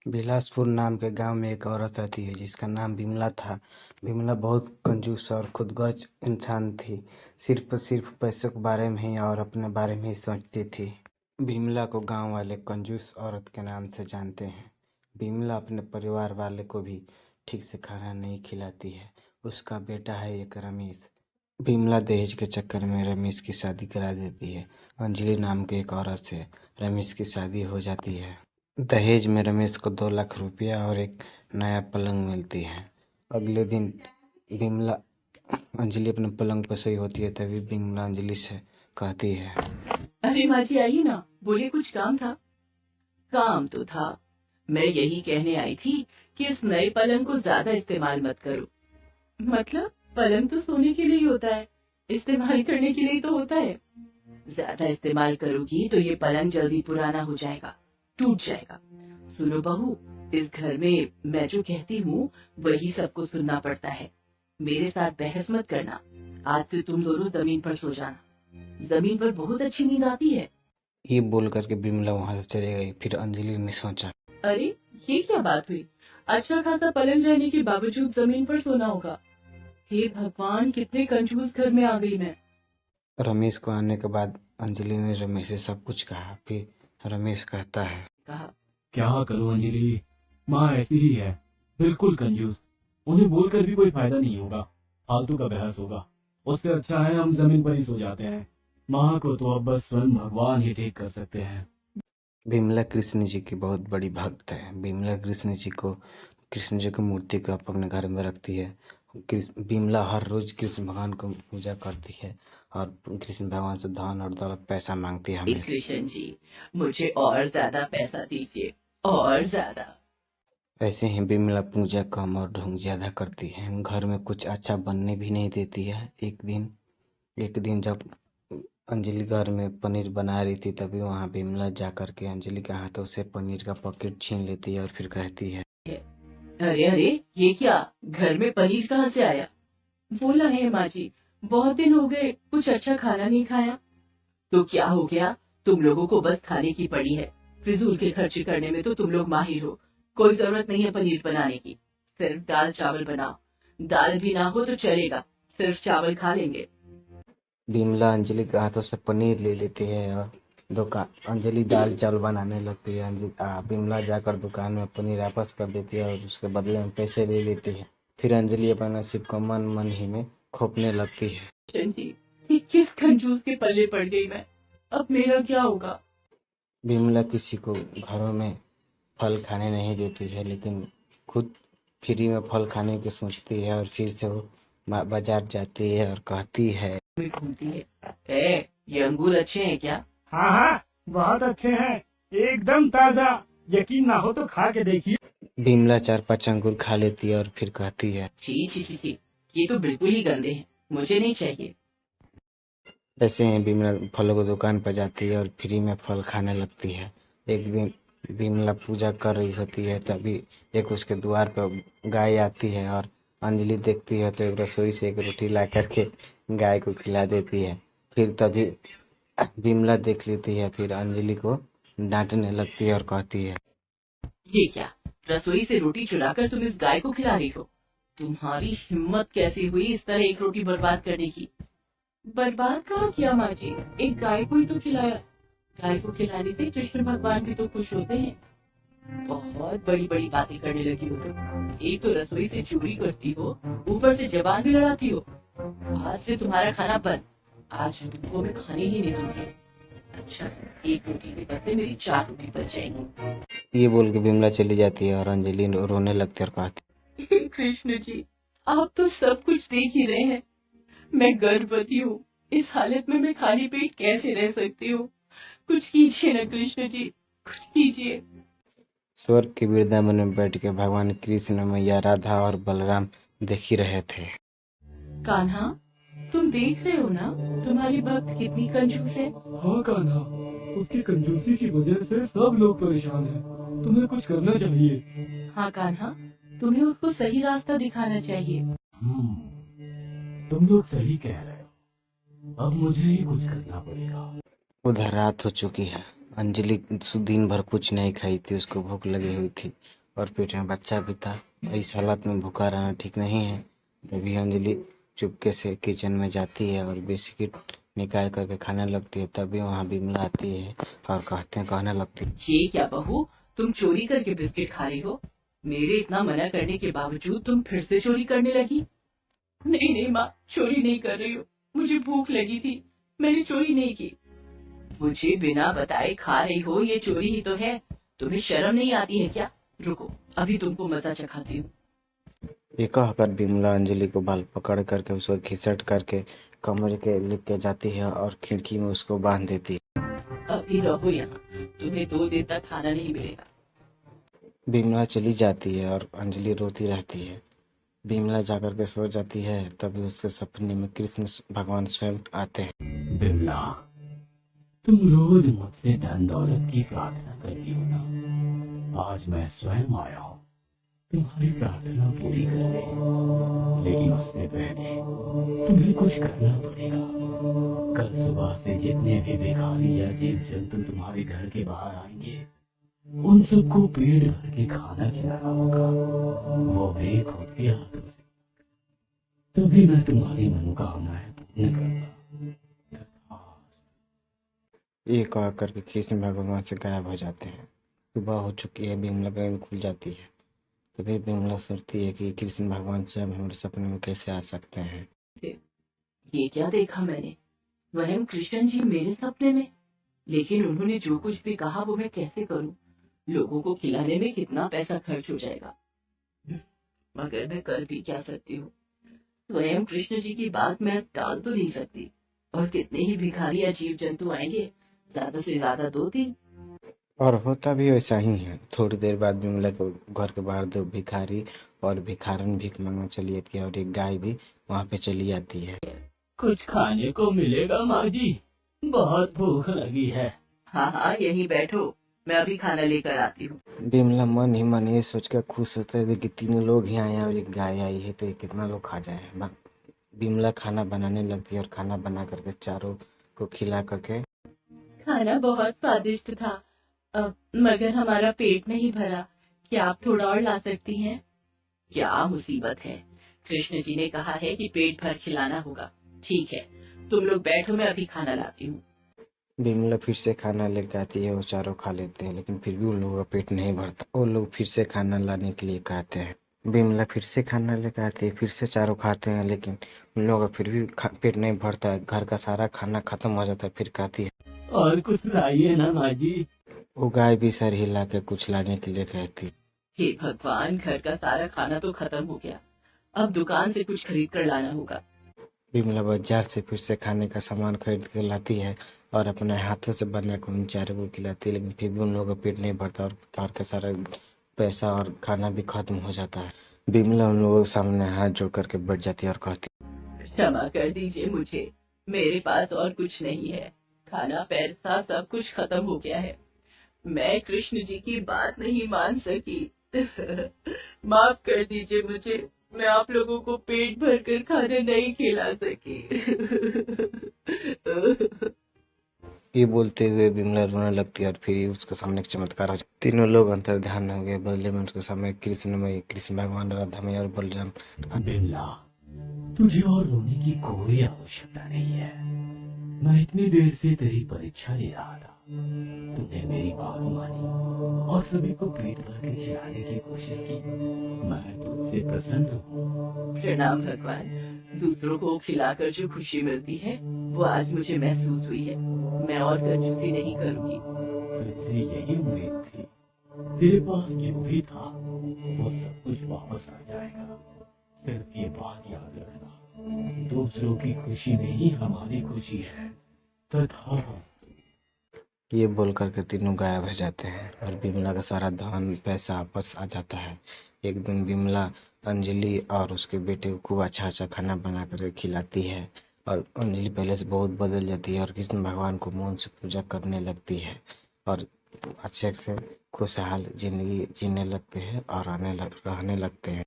बिलासपुर नाम के गांव में एक औरत रहती है जिसका नाम बिमला था। बिमला बहुत कंजूस और खुदगर्ज इंसान थी। सिर्फ पैसों के बारे में ही और अपने बारे में ही सोचती थी। बिमला को गांव वाले कंजूस औरत के नाम से जानते हैं। बिमला अपने परिवार वाले को भी ठीक से खाना नहीं खिलाती है। उसका बेटा है एक रमेश। बिमला दहेज के चक्कर में रमेश की शादी करा देती है। अंजलि नाम के एक औरत से रमेश की शादी हो जाती है। दहेज में रमेश को 2 लाख रुपया और एक नया पलंग मिलती है। अगले दिन बिमला अंजलि अपने पलंग पर सोई होती है, तभी बिमला अंजलि से कहती है, अरे माँ जी आइए ना, बोले कुछ काम था। काम तो था, मैं यही कहने आई थी कि इस नए पलंग को ज्यादा इस्तेमाल मत करो। मतलब पलंग तो सोने के लिए ही होता है, इस्तेमाल करने के लिए तो होता है। ज्यादा इस्तेमाल करोगी तो ये पलंग जल्दी पुराना हो जाएगा, टूट जाएगा। सुनो बहू, इस घर में मैं जो कहती हूँ वही सबको सुनना पड़ता है। मेरे साथ बहस मत करना। आज से तुम दोनों जमीन पर सो जाना, जमीन पर बहुत अच्छी नींद आती है। ये बोल करके बिमला वहां से चली गई। फिर अंजलि ने सोचा, अरे ये क्या बात हुई, अच्छा खासा पलंग रहने के बावजूद जमीन पर सोना होगा। हे भगवान, कितने कंजूस घर में आ गई मैं। रमेश को आने के बाद अंजलि ने रमेश से सब कुछ कहा। फिर रमेश कहता है, कहा, क्या करूं अंजलि, माँ ऐसी ही है, बिल्कुल कंजूस। उन्हें बोलकर भी कोई फायदा नहीं होगा, फालतू का बहस होगा। उससे अच्छा है हम जमीन पर ही सो जाते हैं। माँ को तो अब बस स्वयं भगवान ही ठीक कर सकते हैं। बिमला कृष्ण जी की बहुत बड़ी भक्त है। बिमला कृष्ण जी की मूर्ति को अपने घर में रखती है। बिमला हर रोज कृष्ण भगवान को पूजा करती है और कृष्ण भगवान से धन और दौलत पैसा मांगती है हमेशा। कृष्ण जी, मुझे और ज्यादा पैसा दीजिए, और ज्यादा। ऐसे ही बिमला पूजा कम और ढोंग ज्यादा करती है। घर में कुछ अच्छा बनने भी नहीं देती है। एक दिन जब अंजलि घर में पनीर बना रही थी, तभी वहां बिमला जा करके अंजलि के हाथों से पनीर का पैकेट छीन लेती है और फिर कहती है, अरे अरे, ये क्या, घर में पनीर कहाँ से आया? बोला है माँ जी, बहुत दिन हो गए कुछ अच्छा खाना नहीं खाया। तो क्या हो गया, तुम लोगों को बस खाने की पड़ी है। फिजूल के खर्च करने में तो तुम लोग माहिर हो। कोई जरूरत नहीं है पनीर बनाने की, सिर्फ दाल चावल बनाओ। दाल भी ना हो तो चलेगा, सिर्फ चावल खा लेंगे। बिमला अंजलि के हाथों से पनीर ले लेती है और दुकान अंजलि दाल चावल बनाने लगती है। बिमला जाकर दुकान में पनीर वापस कर देती है और उसके बदले में पैसे ले लेती है। फिर अंजलि अपने नसीब को मन मन ही में खोपने लगती है। जी, ये किस कंजूस के पल्ले पड़ गई मैं, अब मेरा क्या होगा? बिमला किसी को घरों में फल खाने नहीं देती है, लेकिन खुद फ्री में फल खाने की सोचती है और फिर से वो बाजार जाती है और कहती है, घूमती है। ये अंगूर अच्छे हैं क्या? हाँ हाँ, बहुत अच्छे हैं, एकदम ताजा। यकीन ना हो तो खा के देखिए। बिमला 4-5 अंगूर खा लेती है और फिर कहती है, छी छी छी छी, ये तो बिल्कुल ही गंदे हैं, मुझे नहीं चाहिए। ऐसे ही बिमला फलों की दुकान पर जाती है और फ्री में फल खाने लगती है। एक दिन बिमला पूजा कर रही होती है, तभी एक उसके द्वार पर गाय आती है और अंजलि देखती है तो एक रसोई से एक रोटी ला करके गाय को खिला देती है। फिर तभी बिमला देख लेती है, फिर अंजलि को डांटने लगती है और कहती है, ये क्या, रसोई से रोटी चुराकर तुम इस गाय को खिला रही हो? तुम्हारी हिम्मत कैसे हुई इस तरह एक रोटी बर्बाद करने की? बर्बाद कहाँ किया माँ जी, एक गाय को ही तो खिलाया। गाय को खिलाने से कृष्ण भगवान भी तो खुश होते हैं। बहुत बड़ी बड़ी बातें करने लगी हो तुम। एक तो रसोई से चोरी करती हो, ऊपर से जबान भी लड़ाती हो। आज से तुम्हारा खाना बंद, आज तुमको मैं खाने ही नहीं दूंगी। अच्छा, एक रोटी के बदले मेरी 4 रोटी बच जाएंगी। ये बोल के बिमला चली जाती है और अंजलि रोने लगती है और कहती हे कृष्ण जी, आप तो सब कुछ देख ही रहे हैं। मैं गर्भवती हूँ, इस हालत में मैं खाली पेट कैसे रह सकती हूँ? कुछ कीजिए ना कृष्ण जी, कुछ कीजिए। स्वर्ग के वृंदावन में बैठ के भगवान कृष्ण, मैया राधा और बलराम देख ही रहे थे। कान्हा, तुम देख रहे हो ना तुम्हारी भक्त कितनी कंजूस है। हाँ कान्हा, उसकी कंजूसी की वजह से सब लोग परेशान हैं। तुम्हें कुछ करना चाहिए। हाँ कान्हा, तुम्हें उसको सही रास्ता दिखाना चाहिए। तुम लोग सही कह रहे हो, अब मुझे ही कुछ करना पड़ेगा। उधर रात हो चुकी है। अंजलि दिन भर कुछ नहीं खाई थी, उसको भूख लगी हुई थी और पेट में बच्चा भी था। इस हालत में भूखा रहना ठीक नहीं है। तभी अंजलि चुपके से किचन में जाती है और बिस्किट निकाल करके खाने लगती है। तभी वहाँ बिमला आती है और कहने लगती है, ये क्या बहू, तुम चोरी करके बिस्किट खा रही हो? मेरे इतना मना करने के बावजूद तुम फिर से चोरी करने लगी? नहीं नहीं माँ, चोरी नहीं कर रही हूँ, मुझे भूख लगी थी, मैंने चोरी नहीं की। मुझे बिना बताए खा रही हो, ये चोरी ही तो है। तुम्हें शर्म नहीं आती है क्या? रुको, अभी तुमको मजा चखाती हूँ। ये कहकर बिमला अंजलि को बाल पकड़ करके उसको घिसट करके कमरे के लेके जाती है और खिड़की में उसको बांध देती है। अभी रहो यहाँ, तुम्हें 2 दिन तक खाना नहीं मिलेगा। बिमला चली जाती है और अंजलि रोती रहती है। बिमला जाकर के सो जाती है। तभी उसके सपने में कृष्ण भगवान स्वयं आते हैं। बिमला, तुम रोज मुझसे धन दौलत की प्रार्थना करती हो ना। आज मैं स्वयं आया हूँ तुम्हारी प्रार्थना पूरी करने, लेकिन उससे पहले तुम्हें कुछ करना पड़ेगा। कल सुबह से जितने भी भिखारी या जीव जंतु तुम्हारे घर के बाहर आएंगे, उन सबको पेट भर के खाना खिलाना होगा, वो भी खुद के हाथों से। तभी मैं तुम्हारी मनोकामनाएं पूर्ण करूंगा। ये कह करके कृष्ण भगवान से गायब हो जाते हैं। सुबह हो चुकी है, बिमला की नींद खुल जाती है। तभी बिमला सोचती है कि कृष्ण भगवान स्वयं हमारे सपने में कैसे आ सकते हैं। ये क्या देखा मैंने, स्वयं कृष्ण जी मेरे सपने में? लेकिन उन्होंने जो कुछ भी कहा वो मैं कैसे करूं? लोगों को खिलाने में कितना पैसा खर्च हो जाएगा। मगर मैं कर भी क्या सकती हूँ? स्वयं कृष्ण जी की बात मैं टाल तो नहीं सकती। और कितने ही भिखारी या जीव जंतु आएंगे, ज्यादा से ज्यादा 2-3। और होता भी वैसा ही है। थोड़ी देर बाद बिमला को घर के बाहर 2 भिखारी और भिखारन भीख मांगने चली जाती है और एक गाय भी वहाँ पे चली आती है। कुछ खाने को मिलेगा माँ जी? बहुत भूख लगी है। हाँ हाँ, यहीं बैठो, मैं अभी खाना लेकर आती हूँ। बिमला मन ही मन ये सोचकर खुश होता है कि 3 लोग ही आए हैं और एक गाय आई है, तो ये कितना लोग खा जाए। बिमला खाना बनाने लगती है और खाना बना करके चारों को खिला करके। खाना बहुत स्वादिष्ट था, मगर हमारा पेट नहीं भरा। क्या आप थोड़ा और ला सकती हैं? क्या मुसीबत है, कृष्ण जी ने कहा है कि पेट भर खिलाना होगा। ठीक है, तुम लोग बैठो, मैं अभी खाना लाती हूँ। बिमला फिर से खाना लेकर आती है, वो चारों खा लेते हैं, लेकिन फिर भी उन लोगों का पेट नहीं भरता। वो लोग फिर से खाना लाने के लिए कहते हैं। बिमला फिर से खाना लेकर आती है, फिर से चारों खाते हैं, लेकिन उन लोगों का फिर भी पेट नहीं भरता है। घर का सारा खाना खत्म हो जाता है। फिर कहती है, और कुछ लाइए ना माँ जी। वो गाय भी सर हिला के कुछ लाने के लिए कहती। हे भगवान, घर का सारा खाना तो खत्म हो गया, अब दुकान से कुछ खरीद कर लाना होगा। बिमला बाजार से फिर से खाने का सामान खरीद के लाती है और अपने हाथों से बना कर उन चारों को खिलाती है, लेकिन फिर भी उन लोगों का पेट नहीं भरता और घर का सारा पैसा और खाना भी खत्म हो जाता है। बिमला उन लोगों के सामने हाथ जोड़ करके बैठ जाती है और कहती, क्षमा कर दीजिए मुझे, मेरे पास और कुछ नहीं है। खाना पैसा सब कुछ खत्म हो गया है। मैं कृष्ण जी की बात नहीं मान सकी। माफ कर दीजिए मुझे, मैं आप लोगों को पेट भर कर खाना नहीं खिला सकी। ये बोलते हुए बिमला रोने लगती है और फिर उसके सामने एक चमत्कार हो जाता है। तीनों लोग अंतर ध्यान हो गए। बदले में उसके सामने कृष्ण भगवान, राधा मैया और बलराम। बिमला, तुझे और रोने की कोई आवश्यकता नहीं है। मैं इतनी देर से तेरी परीक्षा ले रहा था। तूने मेरी बात मानी और सभी को पेट भर के खिलाने की कोशिश की। मैं तुझसे प्रसन्न हूँ। प्रणाम भगवान, दूसरों को खिलाकर जो खुशी मिलती है वो आज मुझे महसूस हुई है। मैं और कंजूसी नहीं करूँगी। तुझसे यही उम्मीद थी। तेरे पास जो भी था वो सब कुछ वापस आ जाएगा। सिर्फ ये बात याद रखना, दूसरों की खुशी में ही हमारी खुशी है। तथा ये बोल करके तीनों गायब हो जाते हैं और बिमला का सारा धन पैसा वापस आ जाता है। एक दिन बिमला अंजलि और उसके बेटे को खूब अच्छा अच्छा खाना बना करके खिलाती है और अंजलि पहले से बहुत बदल जाती है और कृष्ण भगवान को मौन से पूजा करने लगती है और अच्छे से खुशहाल जिंदगी जीने लगते हैं और रहने लगते हैं।